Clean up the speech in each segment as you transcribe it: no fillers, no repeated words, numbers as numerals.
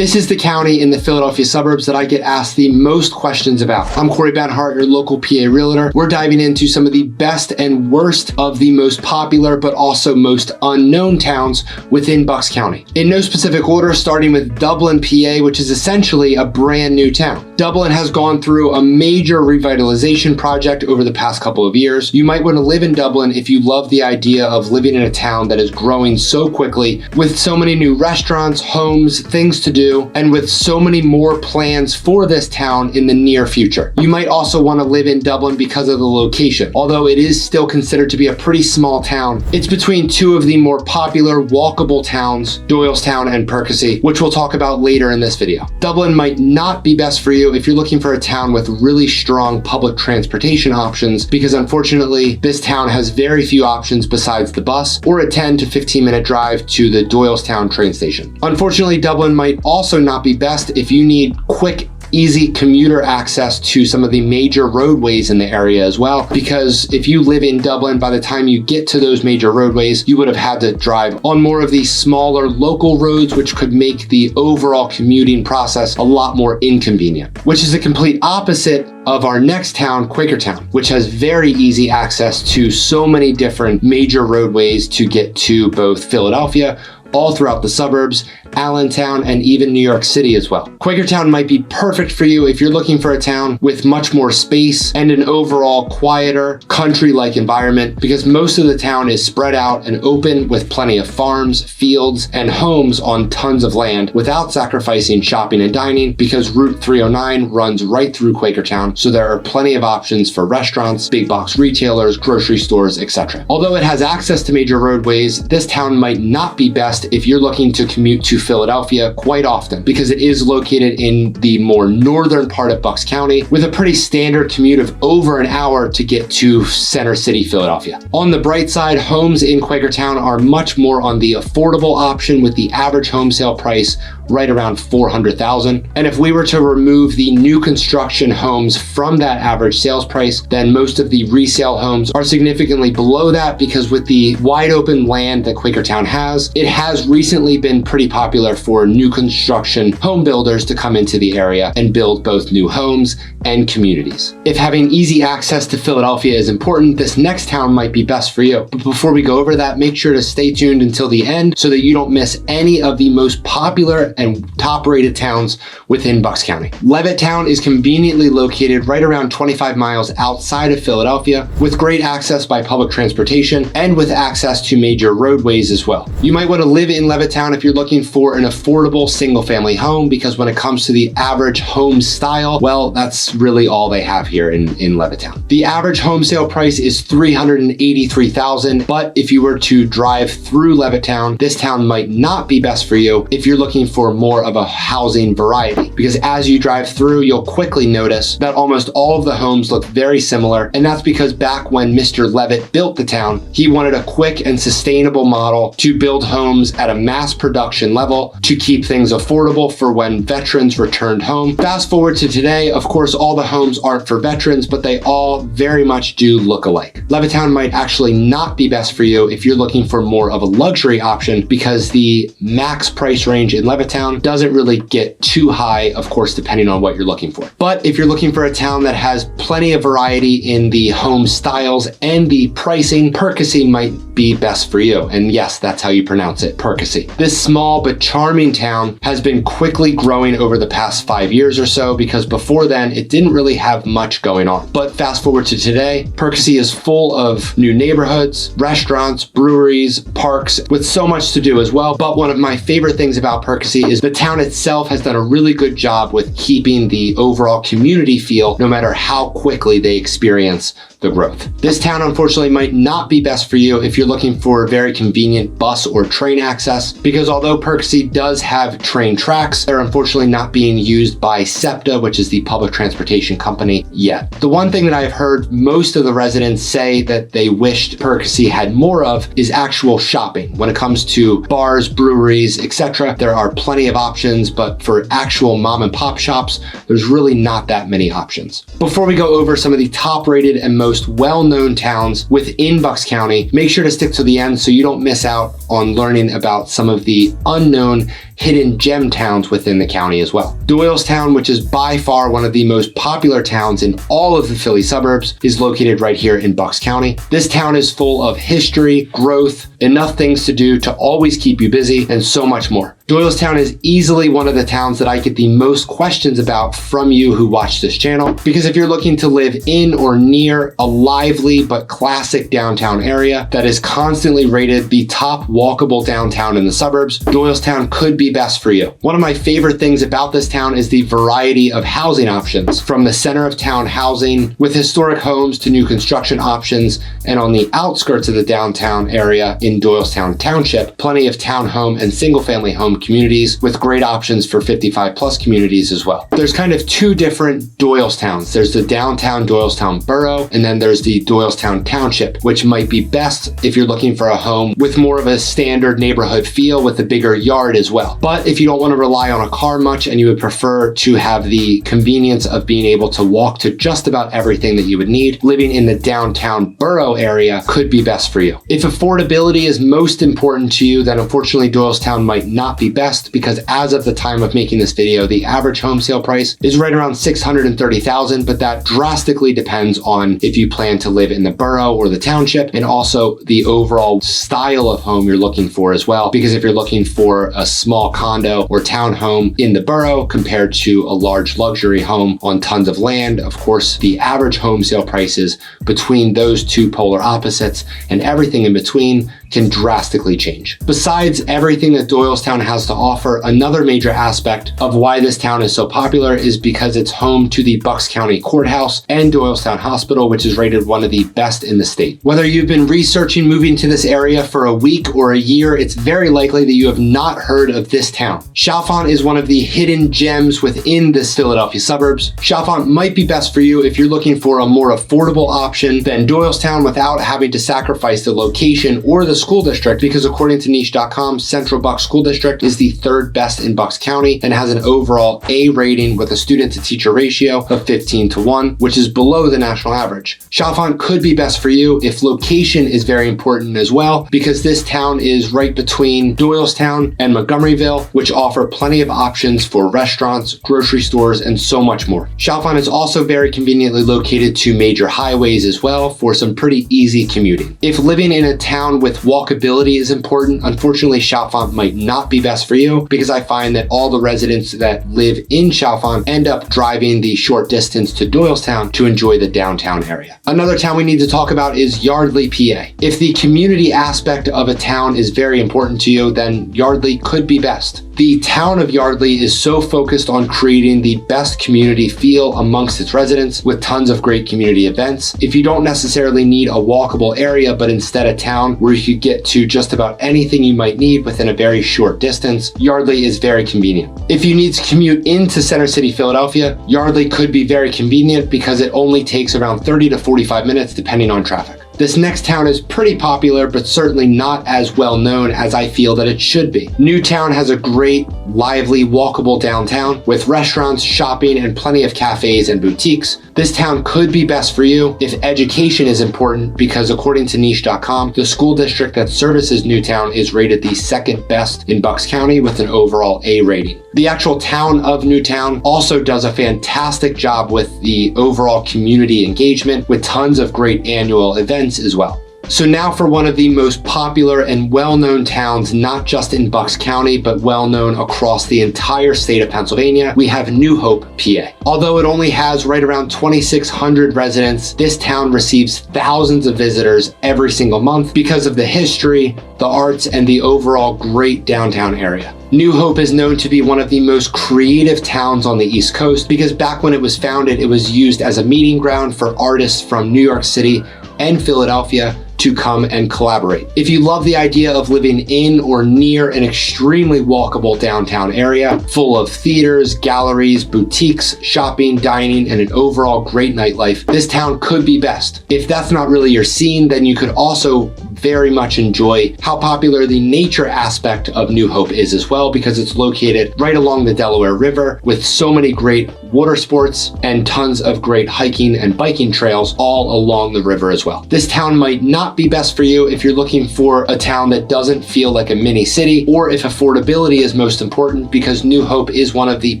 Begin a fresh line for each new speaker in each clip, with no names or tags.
This is the county in the Philadelphia suburbs that I get asked the most questions about. I'm Cory Benhardt, your local PA realtor. We're diving into some of the best and worst of the most popular but also most unknown towns within Bucks County. In no specific order, starting with Dublin, PA, which is essentially a brand new town. Dublin has gone through a major revitalization project over the past couple of years. You might want to live in Dublin if you love the idea of living in a town that is growing so quickly with so many new restaurants, homes, things to do, and with so many more plans for this town in the near future. You might also want to live in Dublin because of the location. Although it is still considered to be a pretty small town, it's between two of the more popular walkable towns, Doylestown and Perkasie, which we'll talk about later in this video. Dublin might not be best for you if you're looking for a town with really strong public transportation options, because unfortunately, this town has very few options besides the bus or a 10 to 15 minute drive to the Doylestown train station. Unfortunately, Dublin might also not be best if you need quick, easy commuter access to some of the major roadways in the area as well, because if you live in Dublin, by the time you get to those major roadways, you would have had to drive on more of these smaller local roads, which could make the overall commuting process a lot more inconvenient, which is the complete opposite of our next town, Quakertown, which has very easy access to so many different major roadways to get to both Philadelphia, all throughout the suburbs, Allentown, and even New York City as well. Quakertown might be perfect for you if you're looking for a town with much more space and an overall quieter, country-like environment, because most of the town is spread out and open with plenty of farms, fields, and homes on tons of land without sacrificing shopping and dining, because Route 309 runs right through Quakertown, so there are plenty of options for restaurants, big box retailers, grocery stores, etc. Although it has access to major roadways, this town might not be best if you're looking to commute to Philadelphia quite often, because it is located in the more northern part of Bucks County with a pretty standard commute of over an hour to get to Center City, Philadelphia. On the bright side, homes in Quakertown are much more on the affordable option, with the average home sale price right around $400,000. And if we were to remove the new construction homes from that average sales price, then most of the resale homes are significantly below that, because with the wide open land that Quakertown has, it has recently been pretty popular for new construction home builders to come into the area and build both new homes and communities. If having easy access to Philadelphia is important, this next town might be best for you. But before we go over that, make sure to stay tuned until the end so that you don't miss any of the most popular and top-rated towns within Bucks County. Levittown is conveniently located right around 25 miles outside of Philadelphia, with great access by public transportation and with access to major roadways as well. You might want to live in Levittown if you're looking for an affordable single-family home, because when it comes to the average home style, well, that's really all they have here in Levittown. The average home sale price is $383,000, but if you were to drive through Levittown, this town might not be best for you if you're looking for more of a housing variety, because as you drive through, you'll quickly notice that almost all of the homes look very similar, and that's because back when Mr. Levitt built the town, he wanted a quick and sustainable model to build homes at a mass production level to keep things affordable for when veterans returned home. Fast forward to today, of course, all the homes aren't for veterans, but they all very much do look alike. Levittown might actually not be best for you if you're looking for more of a luxury option, because the max price range in Levittown doesn't really get too high, of course, depending on what you're looking for. But if you're looking for a town that has plenty of variety in the home styles and the pricing, Perkasie might be best for you. And yes, that's how you pronounce it, Perkasie. This small but charming town has been quickly growing over the past 5 years or so, because before then it didn't really have much going on. But fast forward to today, Perkasie is full of new neighborhoods, restaurants, breweries, parks, with so much to do as well. But one of my favorite things about Perkasie is the town itself has done a really good job with keeping the overall community feel, no matter how quickly they experience the growth. This town, unfortunately, might not be best for you if you're looking for very convenient bus or train access, because although Perkasie does have train tracks, they're unfortunately not being used by SEPTA, which is the public transportation company, yet. The one thing that I've heard most of the residents say that they wished Perkasie had more of is actual shopping. When it comes to bars, breweries, etc., there are plenty plenty of options, but for actual mom and pop shops, there's really not that many options. Before we go over some of the top rated and most well-known towns within Bucks County, make sure to stick to the end so you don't miss out on learning about some of the unknown hidden gem towns within the county as well. Doylestown, which is by far one of the most popular towns in all of the Philly suburbs, is located right here in Bucks County. This town is full of history, growth, enough things to do to always keep you busy, and so much more. Doylestown is easily one of the towns that I get the most questions about from you who watch this channel, because if you're looking to live in or near a lively but classic downtown area that is constantly rated the top walkable downtown in the suburbs, Doylestown could be best for you. One of my favorite things about this town is the variety of housing options, from the center of town housing with historic homes to new construction options, and on the outskirts of the downtown area in Doylestown Township, plenty of townhome and single family home communities with great options for 55 plus communities as well. There's kind of two different Doylestowns. There's the downtown Doylestown borough, and then there's the Doylestown Township, which might be best if you're looking for a home with more of a standard neighborhood feel with a bigger yard as well. But if you don't want to rely on a car much and you would prefer to have the convenience of being able to walk to just about everything that you would need, living in the downtown borough area could be best for you. If affordability is most important to you, then unfortunately Doylestown might not be best, because as of the time of making this video, the average home sale price is right around $630,000, but that drastically depends on if you plan to live in the borough or the township, and also the overall style of home you're looking for as well. Because if you're looking for a small condo or townhome in the borough compared to a large luxury home on tons of land, of course, the average home sale prices between those two polar opposites and everything in between can drastically change. Besides everything that Doylestown has to offer, another major aspect of why this town is so popular is because it's home to the Bucks County Courthouse and Doylestown Hospital, which is rated one of the best in the state. Whether you've been researching moving to this area for a week or a year, it's very likely that you have not heard of this town. Chalfont is one of the hidden gems within this Philadelphia suburbs. Chalfont might be best for you if you're looking for a more affordable option than Doylestown without having to sacrifice the location or the school district, because according to niche.com, Central Bucks School District is the third best in Bucks County and has an overall A rating with a student to teacher ratio of 15:1, which is below the national average. Chalfont could be best for you if location is very important as well, because this town is right between Doylestown and Montgomeryville, which offer plenty of options for restaurants, grocery stores, and so much more. Chalfont is also very conveniently located to major highways as well for some pretty easy commuting. If living in a town with walkability is important, unfortunately Chalfont might not be best for you, because I find that all the residents that live in Chalfont end up driving the short distance to Doylestown to enjoy the downtown area. Another town we need to talk about is Yardley, PA. If the community aspect of a town is very important to you, then Yardley could be best. The town of Yardley is so focused on creating the best community feel amongst its residents with tons of great community events. If you don't necessarily need a walkable area, but instead a town where you could get to just about anything you might need within a very short distance, Yardley is very convenient. If you need to commute into Center City, Philadelphia, Yardley could be very convenient because it only takes around 30 to 45 minutes depending on traffic. This next town is pretty popular, but certainly not as well known as I feel that it should be. Newtown has a great, lively, walkable downtown with restaurants, shopping, and plenty of cafes and boutiques. This town could be best for you if education is important, because according to niche.com, the school district that services Newtown is rated the second best in Bucks County with an overall A rating. The actual town of Newtown also does a fantastic job with the overall community engagement with tons of great annual events as well. So now for one of the most popular and well-known towns, not just in Bucks County, but well-known across the entire state of Pennsylvania, we have New Hope, PA. Although it only has right around 2,600 residents, this town receives thousands of visitors every single month because of the history, the arts, and the overall great downtown area. New Hope is known to be one of the most creative towns on the East Coast because back when it was founded, it was used as a meeting ground for artists from New York City and Philadelphia to come and collaborate. If you love the idea of living in or near an extremely walkable downtown area full of theaters, galleries, boutiques, shopping, dining, and an overall great nightlife, this town could be best. If that's not really your scene, then you could also very much enjoy how popular the nature aspect of New Hope is as well, because it's located right along the Delaware River with so many great water sports and tons of great hiking and biking trails all along the river as well. This town might not be best for you if you're looking for a town that doesn't feel like a mini city, or if affordability is most important, because New Hope is one of the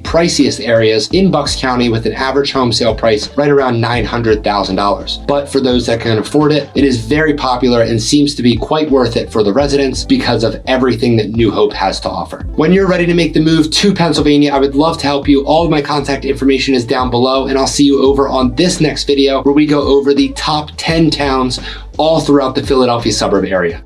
priciest areas in Bucks County with an average home sale price right around $900,000. But for those that can afford it, it is very popular and seems to be quite worth it for the residents because of everything that New Hope has to offer. When you're ready to make the move to Pennsylvania, I would love to help you. All of my contact information is down below, and I'll see you over on this next video where we go over the top 10 towns all throughout the Philadelphia suburb area.